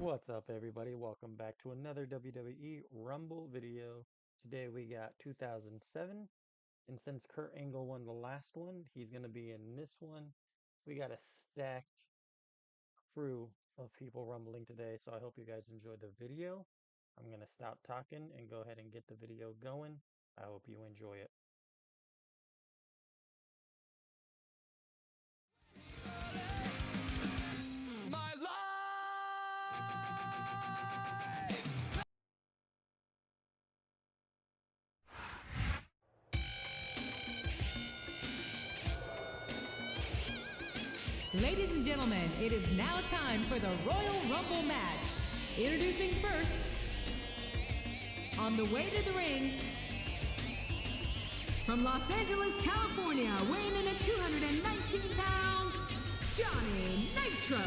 What's up, everybody? Welcome back to another WWE Rumble video. Today we got 2007, and since Kurt Angle won the last one, he's going to be in this one. We got a stacked crew of people rumbling today, so I hope you guys enjoyed the video. I'm going to stop talking and go ahead and get the video going. I hope you enjoy it. My life! Ladies and gentlemen, it is now time for the Royal Rumble match. Introducing first, on the way to the ring, from Los Angeles, California, weighing in at 219 pounds, Johnny Nitro.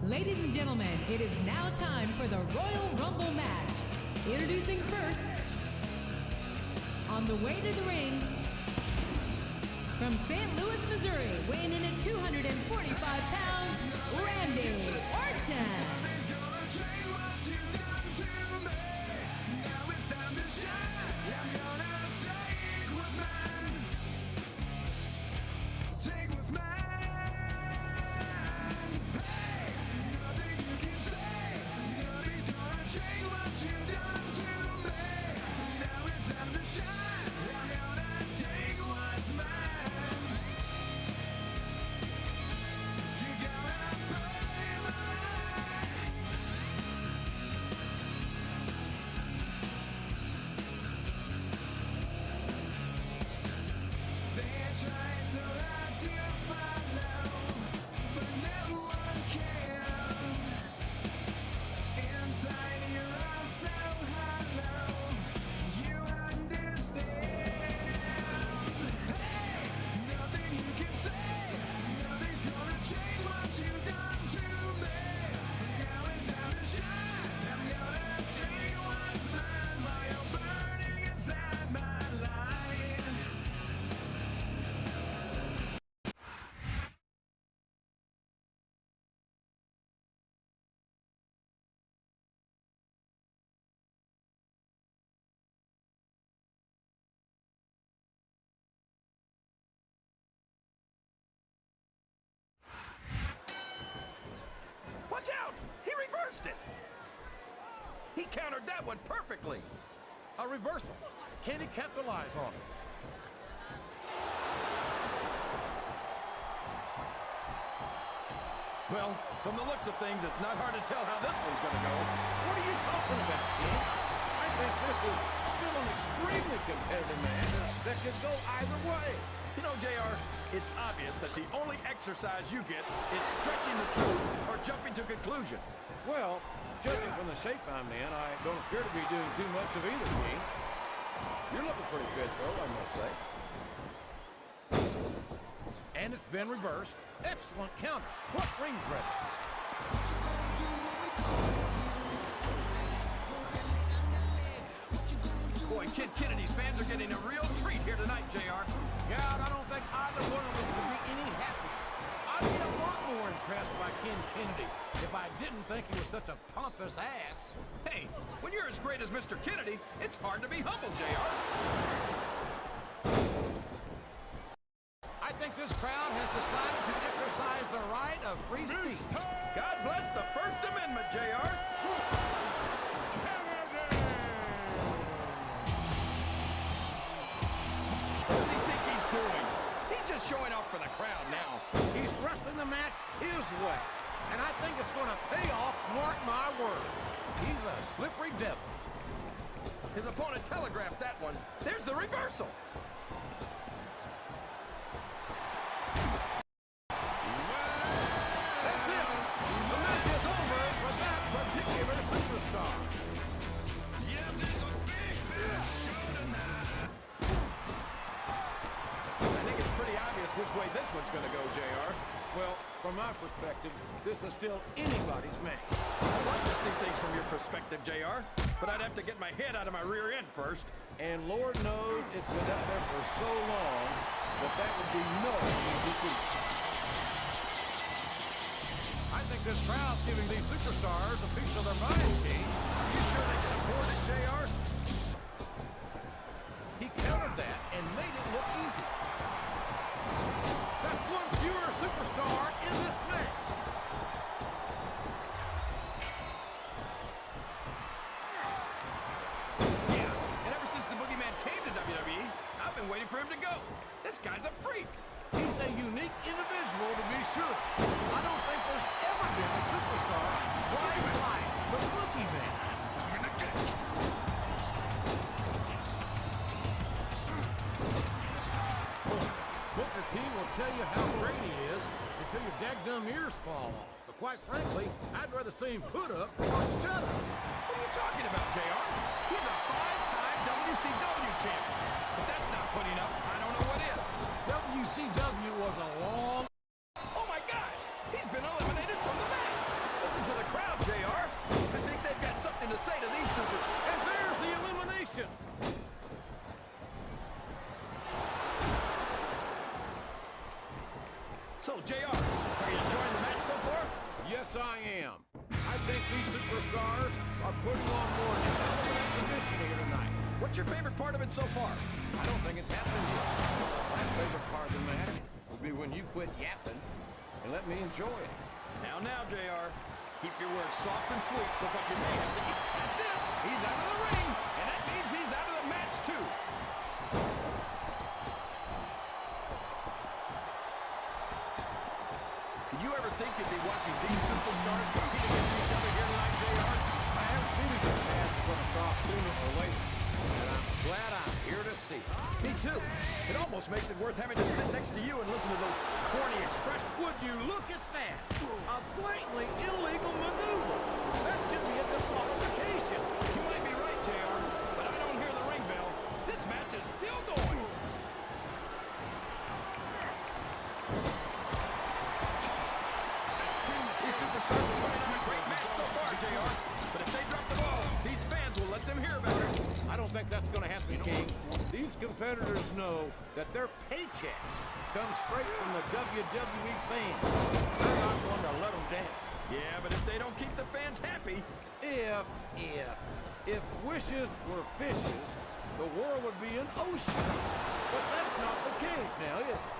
Ladies and gentlemen, it is now time for the Royal Rumble match. Introducing first, on the way to the ring, from St. Louis, Missouri, weighing in at 245 pounds, Randy Orton. Watch out! He reversed it! He countered that one perfectly! A reversal. Can he capitalize on it? Well, from the looks of things, it's not hard to tell how this one's gonna go. What are you talking about, King? I think this is still an extremely competitive match that could go either way. You know, JR, it's obvious that the only exercise you get is stretching the truth or jumping to conclusions. Well, judging from the shape I'm in, I don't appear to be doing too much of either, King. You're looking pretty good, though, I must say. And it's been reversed. Excellent counter. What ring presence. Boy, Kid Kennedy's fans are getting a real treat here tonight, JR. Yeah, and I don't think either one of them could be any happier. I'd be a lot more impressed impressed by Ken Kennedy if I didn't think he was such a pompous ass. Hey, when you're as great as Mr. Kennedy, it's hard to be humble, JR. I think this crowd has decided to exercise the right of free speech. God bless the First Amendment, JR. What does he think he's doing? He's just showing off for the crowd now. He's wrestling the match his way, and I think it's going to pay off, mark my words. He's a slippery devil. His opponent telegraphed that one. There's the reversal. That's it. The match is over for that particular superstar. I think it's pretty obvious which way this one's going to go, JR. Well, from my perspective, this is still anybody's match. I'd like to see things from your perspective, JR, but I'd have to get my head out of my rear end first. And Lord knows it's been up there for so long that would be no easy feat. I think this crowd's giving these superstars a piece of their mind, King. Are you sure they can afford it, JR? He countered that and made it look easy. That's one fewer superstar in this match. Yeah, and ever since the Boogeyman came to WWE, I've been waiting for him to go. This guy's a freak. He's a unique individual, to be sure. I don't think there's ever been a superstar quite like the Boogeyman. Coming to get you. Booker T will tell you how great he is until your dadgum ears fall off. But quite frankly, I'd rather see him put up or shut up. What are you talking about, JR? He's a 5-time WCW champion. If that's not putting up, I don't know what is. WCW was a long... Oh my gosh! He's been eliminated from the match! Listen to the crowd, JR. I think they've got something to say to these superstars. And there's the elimination. So, JR, are you enjoying the match so far? Yes, I am. I think these superstars are putting on more than an exhibition here tonight. What's your favorite part of it so far? I don't think it's happened yet. My favorite part of the match will be when you quit yapping and let me enjoy it. Now, JR. Keep your words soft and sweet because you may have to eat. That's it. He's out of the ring, and that means he's out of the match, too. Did you ever think you'd be watching these superstars compete against each other here tonight, JR? I have a feeling that paths are going to cross sooner or later, and I'm glad I'm here to see it. Me too. It almost makes it worth having to sit next to you and listen to those corny expressions. Would you look at that? A blatantly illegal maneuver. That should be a disqualification. You might be right, JR, but I don't hear the ring bell. This match is still going. These superstars are putting on a great match so far, JR. But if they drop the ball, these fans will let them hear about it. I don't think that's going to happen, King. These competitors know that their paychecks come straight from the WWE fans. They're not going to let them down. Yeah, but if they don't keep the fans happy... If wishes were fishes, the world would be an ocean. But that's not the case now, is it?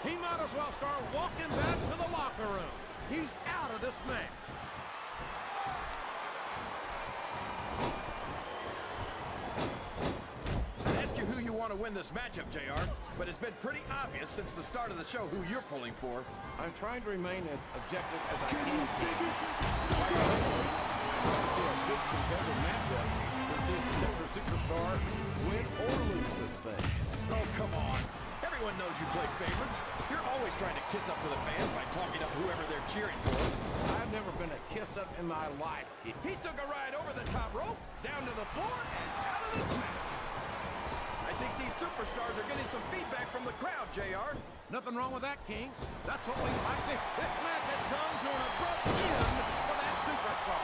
He might as well start walking back to the locker room. He's out of this match. I'd ask you who you want to win this matchup, JR, but it's been pretty obvious since the start of the show who you're pulling for. I'm trying to remain as objective as I can. I want to see a good competitive matchup to see if the superstar win or lose this thing. Oh, come on. Everyone knows you play favorites. You're always trying to kiss up to the fans by talking up whoever they're cheering for. I've never been a kiss-up in my life. He took a ride over the top rope, down to the floor, and out of this match. I think these superstars are getting some feedback from the crowd, JR. Nothing wrong with that, King. That's what we like to. This match has come to an abrupt end for that superstar.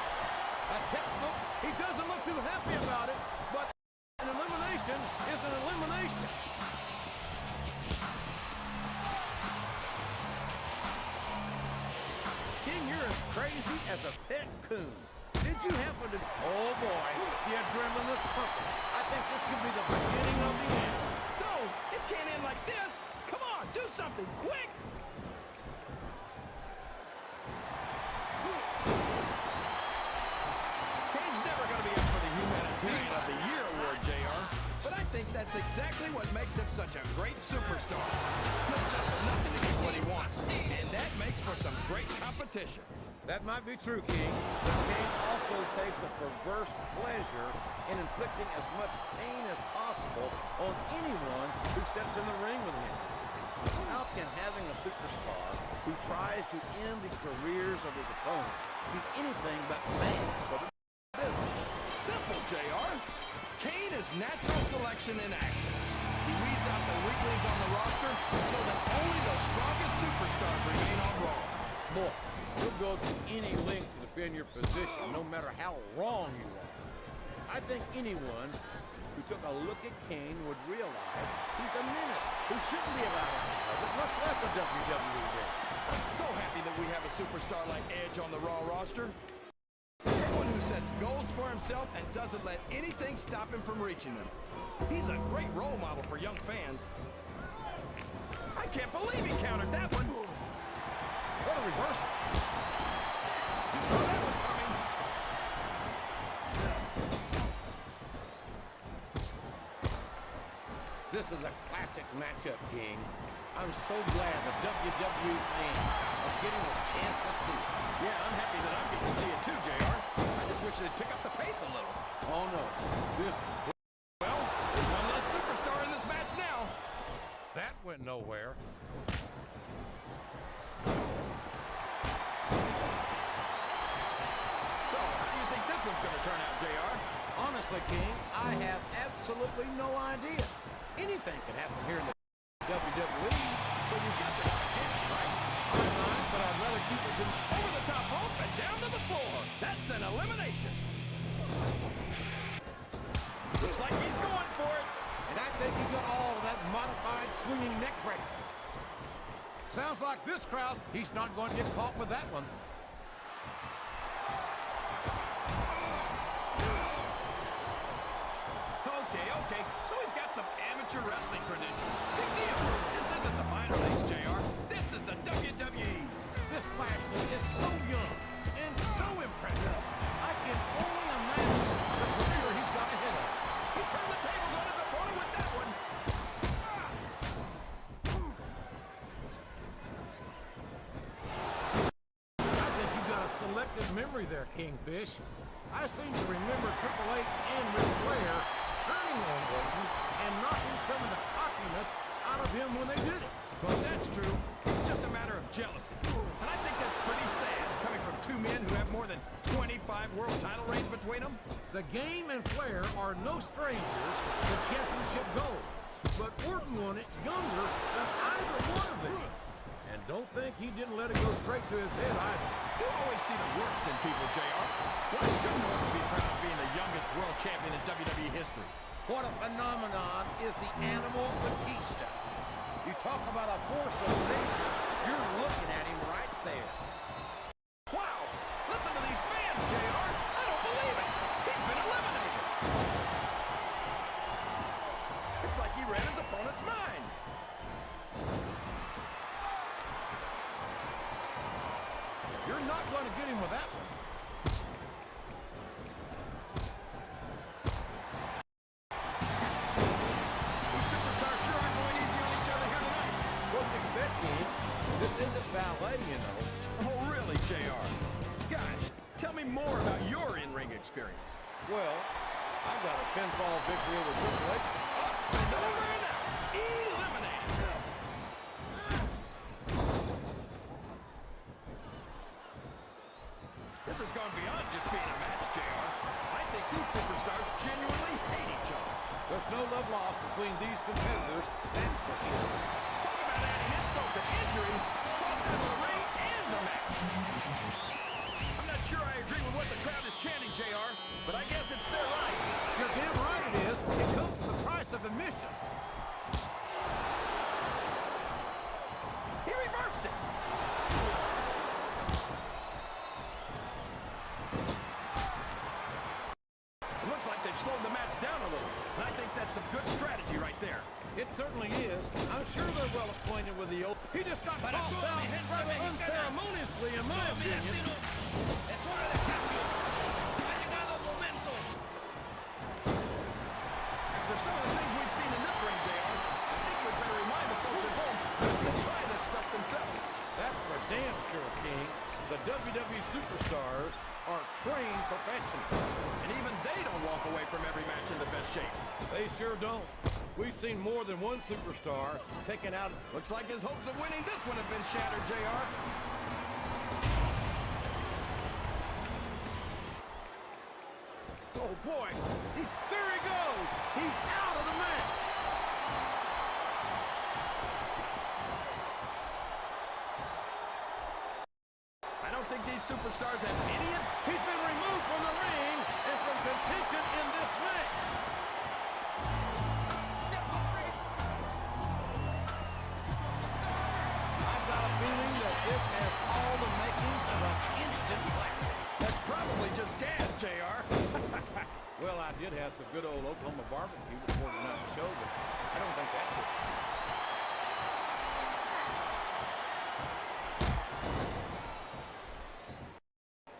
A textbook, he doesn't look too happy about it, but an elimination is an elimination. crazy as a pet coon. Did you happen to... Oh, boy, the adrenaline is pumping. I think this could be the beginning of the end. No, it can't end like this. Come on, do something quick. Kane's never going to be up for the Humanitarian of the Year award, JR. But I think that's exactly what makes him such a great superstar. He'll stop at nothing to get what he wants. And that makes for some great competition. That might be true, King. But King also takes a perverse pleasure in inflicting as much pain as possible on anyone who steps in the ring with him. How can having a superstar who tries to end the careers of his opponents be anything but bad for the business? Simple, JR. Kane is natural selection in action. He weeds out the weaklings on the roster so that only the strongest superstars remain on Raw. Boy, you'll go to any lengths to defend your position, no matter how wrong you are. I think anyone who took a look at Kane would realize he's a menace who shouldn't be allowed out of public, much less a WWE ring. I'm so happy that we have a superstar like Edge on the Raw roster. Someone who sets goals for himself and doesn't let anything stop him from reaching them. He's a great role model for young fans. I can't believe he countered that one. What a reversal. You saw that one coming. This is a classic matchup, King. I'm so glad the WWE fans are getting a chance to see it. Yeah, I'm happy that I'm getting to see it too, JR. I just wish they'd pick up the pace a little. Oh, no. Well, there's one less superstar in this match now. That went nowhere. So, how do you think this one's going to turn out, JR? Honestly, King, I have absolutely no idea. Anything can happen here in the WWE. Well, you've got to guess, right? I might, but I'd rather keep it to... Over the top rope and down to the floor. That's an elimination. Looks like he's going for it. And I think he got all of that modified swinging neck breaker. Sounds like this crowd, he's not going to get caught with that one. Okay. So he's got some amateur wrestling credentials. Big deal. This isn't the minor leagues, JR. This is the WWE. This Lashley is so young and so impressive. I can only imagine the career he's got ahead of him. He turned the tables on his opponent with that one. I think you got a selective memory there, Kingfish. I seem to remember Triple H and Ric Flair turning on Orton and knocking some of the cockiness out of him when they did it. Well, if that's true, it's just a matter of jealousy. And I think that's pretty sad, coming from two men who have more than 25 world title reigns between them. The Game and Flair are no strangers to championship gold, but Orton won it younger than either one of them. And don't think he didn't let it go straight to his head either. You always see the worst in people, JR. Why shouldn't Orton be proud of being the youngest world champion in WWE history? What a phenomenon is the Animal Batista. You talk about a force of nature, you're looking at him right there. Wow! Listen to these fans, JR. I don't believe it. He's been eliminated. It's like he read his opponent's mind. You're not going to get him with that one. These superstars sure aren't going easy on each other here tonight. What's expected? This isn't ballet, you know. Oh, really, JR? Gosh, tell me more about your in-ring experience. Well, I got a pinfall victory over Triple H. Up and over and out. Eliminated. This has gone beyond just being a match, JR. I think these superstars genuinely hate each other. There's no love lost between these competitors, that's for sure. Talk about adding insult to injury. Talk out of the ring and the match. I'm not sure I agree with what the crowd is chanting, JR, but I guess it's their right. You're damn right it is. It comes at the price of admission. He reversed it. That's some good strategy right there. It certainly is. I'm sure they're well acquainted with the old. He just got tossed out rather unceremoniously, in my opinion. After some of the things we've seen in this ring, JR, I think we'd better remind the folks at home to try this stuff themselves. That's for damn sure, King. The WWE superstars are trained professionals. And even they don't walk away from every match in the best shape. They sure don't. We've seen more than one superstar taken out. Looks like his hopes of winning this one have been shattered, JR. Oh, boy. There he goes. He's out of the match. I don't think these superstars have any... He's been removed from the ring and from contention in this match. I've got a feeling that this has all the makings of an instant classic. That's probably just gas, JR. Well, I did have some good old Oklahoma barbecue before tonight's show, but I don't think that's it.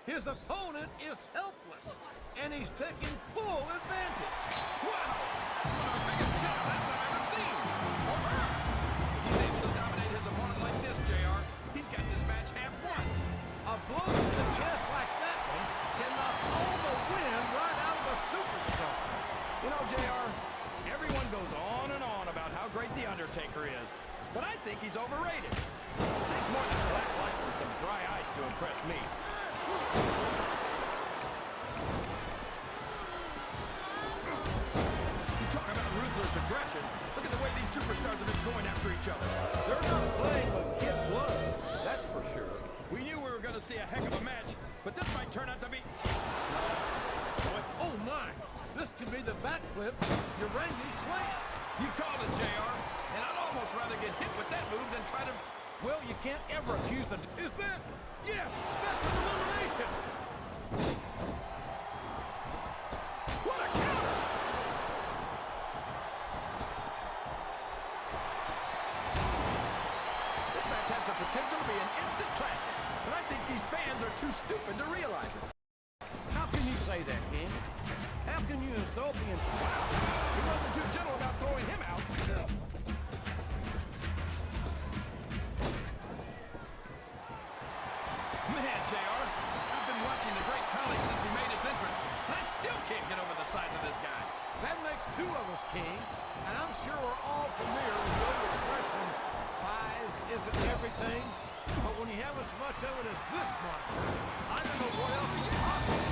His opponent is helpless, and he's taking full advantage. Wow! That's one of the biggest chest slaps I've ever seen. Or her. If he's able to dominate his opponent like this, JR, he's got this match half won. A blow to the chest like that one can knock all the wind right out of a superstar. You know, JR, everyone goes on and on about how great The Undertaker is, but I think he's overrated. It takes more than black lights and some dry ice to impress me. You talk about ruthless aggression. Look at the way these superstars have been going after each other. They're not playing with kid gloves, that's for sure. We knew we were going to see a heck of a match, but this might turn out to be... Oh, my. This could be the backflip Urangi slam. You called it, JR, and I'd almost rather get hit with that move than try to... Well, you can't ever accuse them. Is that? Yes, that's an elimination. What a counter! This match has the potential to be an instant classic, but I think these fans are too stupid to realize it. How can you say that, King? How can you insult the... Wow, he wasn't too gentle about throwing him out. Man, JR, I've been watching the Great Khali since he made his entrance, and I still can't get over the size of this guy. That makes two of us, King. And I'm sure we're all familiar with the old expression, size isn't everything. But when you have as much of it as this monster, I don't know what else is possible.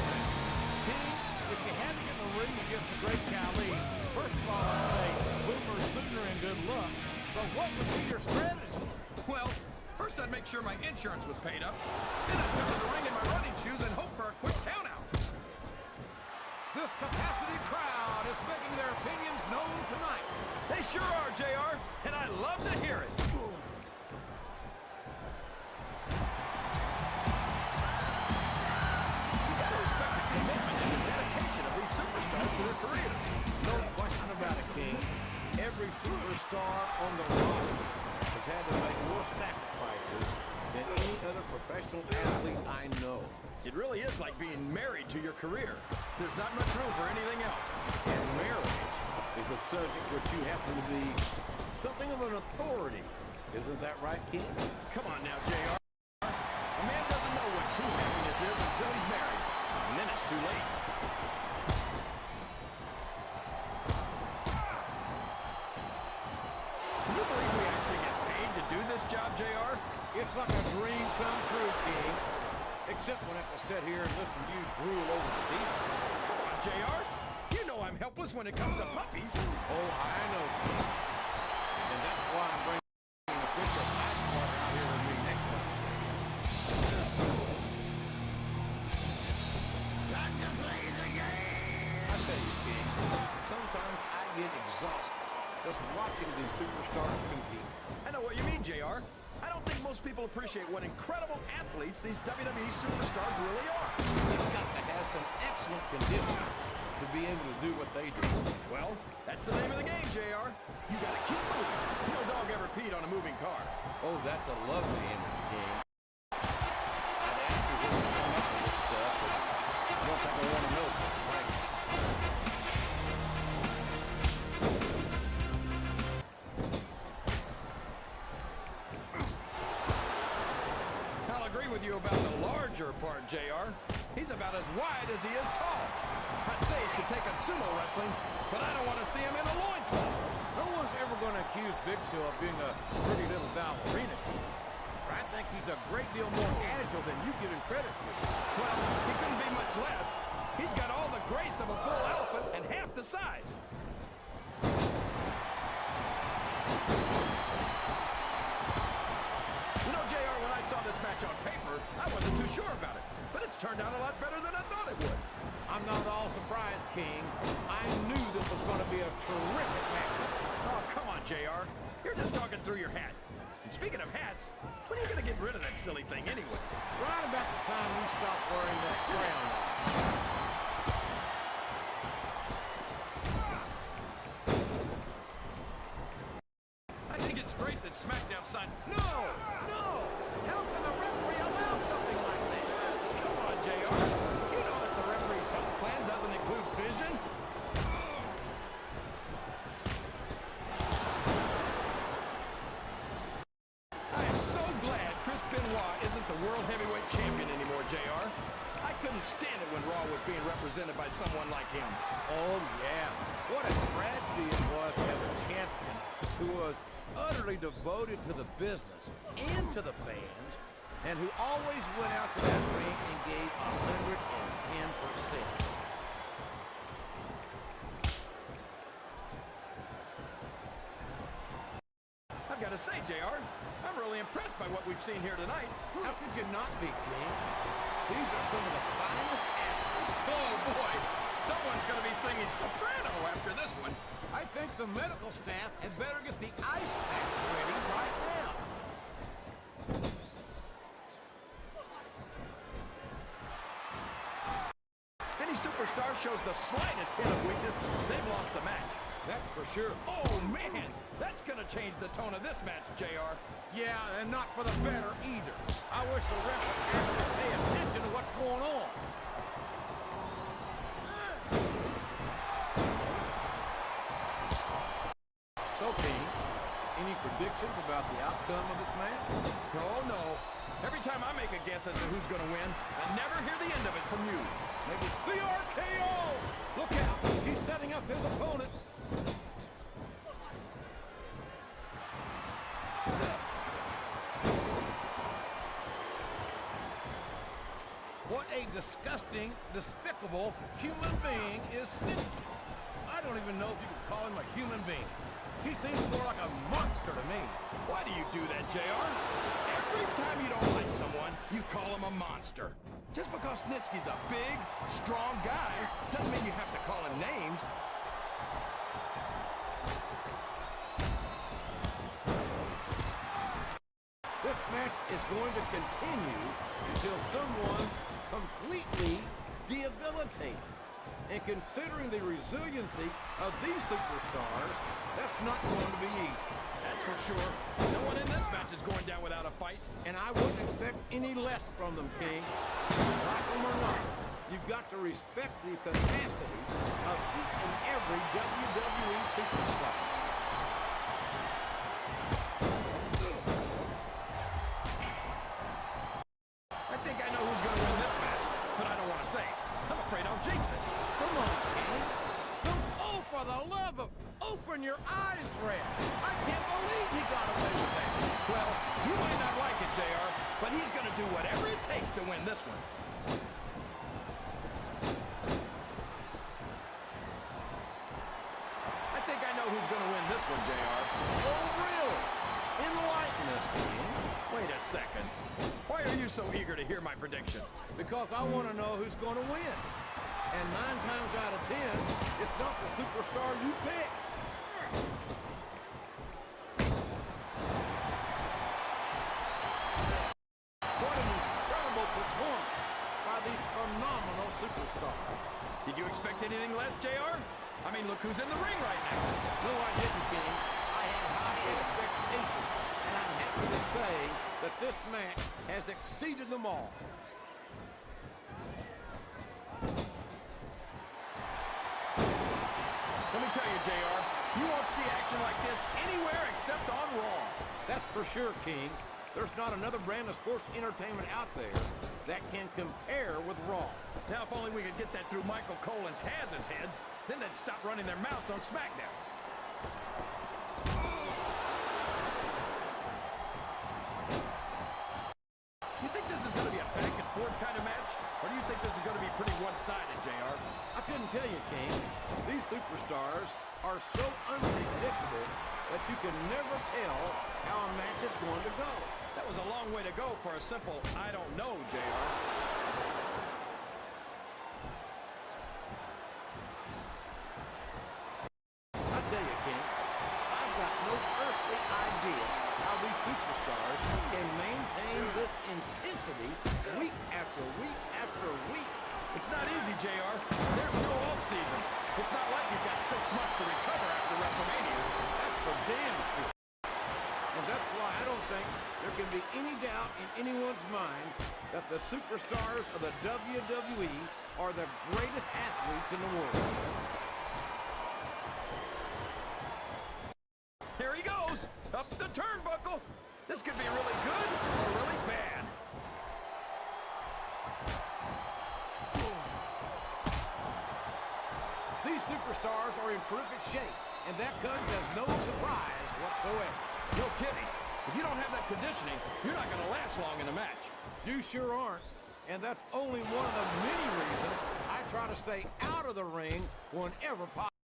King, if you had to get in the ring against the Great Khali, first of all, I'd say boomer sooner and good luck. But what would be your strategy? Well, first I'd make sure my insurance was paid up. Then I'd cover the ring in my running shoes and hope for a quick countout. This capacity crowd is making their opinions known tonight. They sure are, JR, and I love to hear it. You gotta respect the commitment and the dedication of these superstars to their careers. No question about it, King. Every superstar on the roster has had to make more sacrifices than any other professional athlete I know. It really is like being married to your career. There's not much room for anything else. And marriage is a subject which you happen to be something of an authority. Isn't that right, King? Come on now, JR. A man doesn't know what true happiness is until he's married. And then it's too late. Can you believe we actually get paid to do this job, JR? It's like a dream come true, King. Except when I have to sit here and listen to you drool over the deep. Come on, JR. You know I'm helpless when it comes to puppies. Oh, I know, King. And that's why I'm bringing the picture of my partner out here with me next time. Time to play the game! I tell you, King, sometimes I get exhausted just watching these superstars compete. I know what you mean, JR. I don't think most people appreciate what incredible athletes these WWE superstars really are. You've got to have some excellent conditioning. to be able to do what they do. Well, that's the name of the game, JR. You gotta keep moving. No dog ever peed on a moving car. Oh, that's a lovely image, King. I'd ask you when you come up with this stuff, but I don't think I want to know, frankly. I'll agree with you about the larger part, JR. He's about as wide as he is tall. I'd say he should take up sumo wrestling, but I don't want to see him in a loincloth. No one's ever going to accuse Big Show of being a pretty little ballerina, King. I think he's a great deal more agile than you give him credit for. Well, he couldn't be much less. He's got all the grace of a bull elephant and half the size. You know, JR, when I saw this match on paper, I wasn't too sure about it. But it's turned out a lot better than I thought it would. I'm not at all surprised, King. I knew this was going to be a terrific match. Oh, come on, JR. You're just talking through your hat. And speaking of hats, when are you going to get rid of that silly thing anyway? Right about the time we stop wearing that crown. I think it's great that SmackDown signed... No! No! How can the referee allow something like that? Come on, JR. You know that the referee's health plan doesn't include vision. I am so glad Chris Benoit isn't the World Heavyweight Champion anymore, JR. I couldn't stand it when Raw was being represented by someone like him. Oh, yeah. What a tragedy it was to have a champion who was utterly devoted to the business and to the fans, and who always went out to that ring and gave 110%. I've got to say, JR, I'm really impressed by what we've seen here tonight. How could you not be, King? These are some of the finest athletes. Oh, boy. Someone's going to be singing soprano after this one. I think the medical staff had better get the ice packs ready right now. Any superstar shows the slightest hint of weakness, they've lost the match. That's for sure. Oh, man. That's going to change the tone of this match, JR. Yeah, and not for the better either. I wish the ref would actually pay attention to what's going on. So, King, any predictions about the outcome of this match? Oh, no. Every time I make a guess as to who's going to win, I never hear the end of it from you. Maybe the RKO! Look out! He's setting up his opponent. What a disgusting, despicable human being is Snitsky. I don't even know if you could call him a human being. He seems more like a monster to me. Why do you do that, JR? Every time you don't like someone, you call him a monster. Just because Snitsky's a big, strong guy doesn't mean you have to call him names. This match is going to continue until someone's completely debilitated. And considering the resiliency of these superstars, that's not going to be easy. That's for sure. No one in this match is going down without a fight. And I wouldn't expect any less from them, King. Like them or not, you've got to respect the tenacity of each and every WWE superstar. I think I know who's going to win this match, but I don't want to say it. I'm afraid I'll jinx it. Come on, King. Oh, for the love of... Open your eyes, Red. I can't believe he got away with that. Well, you might not like it, JR, but he's going to do whatever it takes to win this one. I think I know who's going to win this one, JR. Oh, really? Enlighten us, King. Wait a second. Why are you so eager to hear my prediction? Because I want to know who's going to win. And 9 times out of 10, it's not the superstar you pick. What an incredible performance by these phenomenal superstar. Did you expect anything less, JR? I mean, look who's in the ring right now. No, I didn't, King. I had high expectations, and I'm happy to say that this match has exceeded them all. Let me tell you, JR, you won't see action like this anywhere except on Raw. That's for sure, King. There's not another brand of sports entertainment out there that can compare with Raw. Now, if only we could get that through Michael Cole and Taz's heads, then they'd stop running their mouths on SmackDown. You think this is going to be a back and forth kind of match? Or do you think this is going to be pretty one-sided, JR? I couldn't tell you, King. These superstars are so unpredictable that you can never tell how a match is going to go. That was a long way to go for a simple, I don't know, JR. I tell you, King, I've got no earthly idea how these superstars can maintain this intensity week after week after week. It's not easy, JR. There's no off-season. It's not like you've got 6 months to recover after WrestleMania. That's for damn sure. And that's why I don't think there can be any doubt in anyone's mind that the superstars of the WWE are the greatest athletes in the world. Here he goes, up the turnbuckle. This could be really good or really bad. These superstars are in terrific shape, and that comes as no surprise whatsoever. No kidding. If you don't have that conditioning, you're not going to last long in a match. You sure aren't, and that's only one of the many reasons I try to stay out of the ring whenever possible.